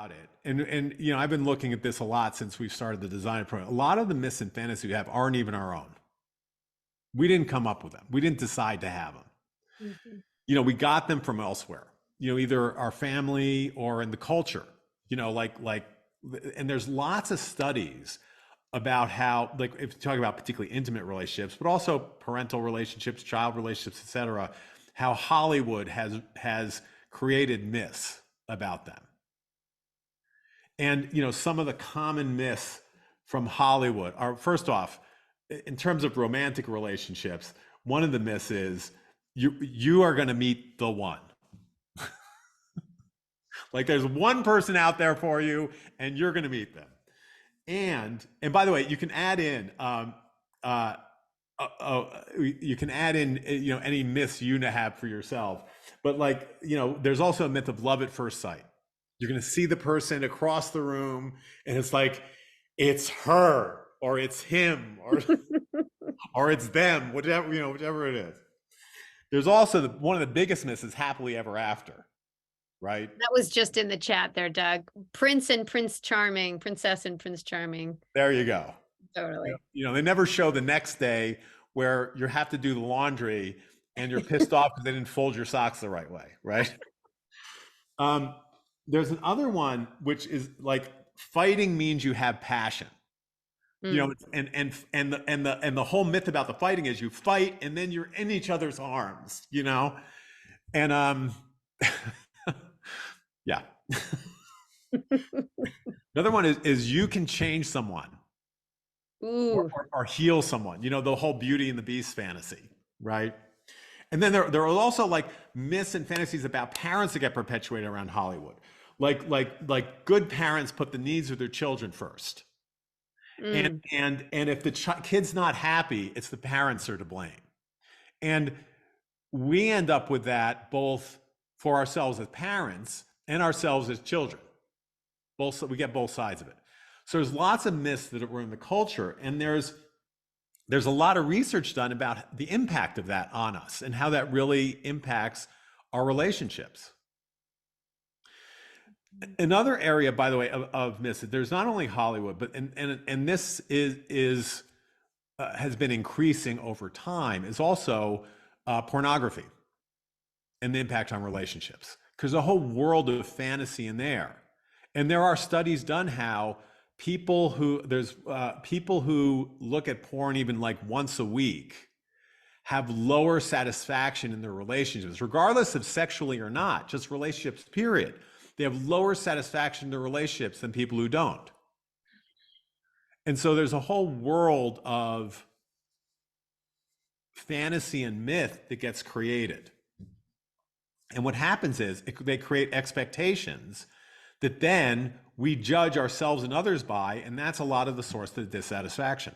about it, and you know, I've been looking at this a lot since we've started the design program. A lot of the myths and fantasies we have aren't even our own. We didn't come up with them. We didn't decide to have them. Mhm. You know, we got them from elsewhere. You know, either our family or in the culture. You know, and there's lots of studies about how, like, if you talk about particularly intimate relationships, but also parental relationships, child relationships, etc., how Hollywood has created myths about them. And you know, some of the common myths from Hollywood are, first off, in terms of romantic relationships, one of the myths is you are going to meet the one. Like there's one person out there for you, and you're going to meet them. And by the way, you can add in uh, you can add in you know, any myths you have for yourself. But like, you know, there's also a myth of love at first sight. You're going to see the person across the room, and it's like it's her or it's him or it's them, whatever, you know, whichever it is. There's also one of the biggest myths is happily ever after, right? That was just in the chat there, Doug. Prince and Prince Charming, Princess and Prince Charming. There you go. Totally. You know, they never show the next day where you have to do the laundry and you're pissed off because they didn't fold your socks the right way, right? Um, there's another one which is like fighting means you have passion. You know, and the whole myth about the fighting is you fight and then you're in each other's arms, you know? And yeah. Another one is you can change someone. Ooh. Or heal someone, you know, the whole Beauty and the Beast fantasy, right? And then there are also like myths and fantasies about parents that get perpetuated around Hollywood. Like good parents put the needs of their children first. Mm. And if the kid's not happy, it's the parents are to blame. And we end up with that both for ourselves as parents and ourselves as children. We get both sides of it. So there's lots of myths that were in the culture, and there's a lot of research done about the impact of that on us and how that really impacts our relationships. Another area, by the way, of myths, there's not only Hollywood, but and this is has been increasing over time, is also pornography and the impact on relationships. Because a whole world of fantasy in there, and there are studies done how people who look at porn even like once a week have lower satisfaction in their relationships, regardless of sexually or not, just relationships, period. They have lower satisfaction in their relationships than people who don't. And so there's a whole world of fantasy and myth that gets created. And what happens is they create expectations that then we judge ourselves and others by, and that's a lot of the source of the dissatisfaction.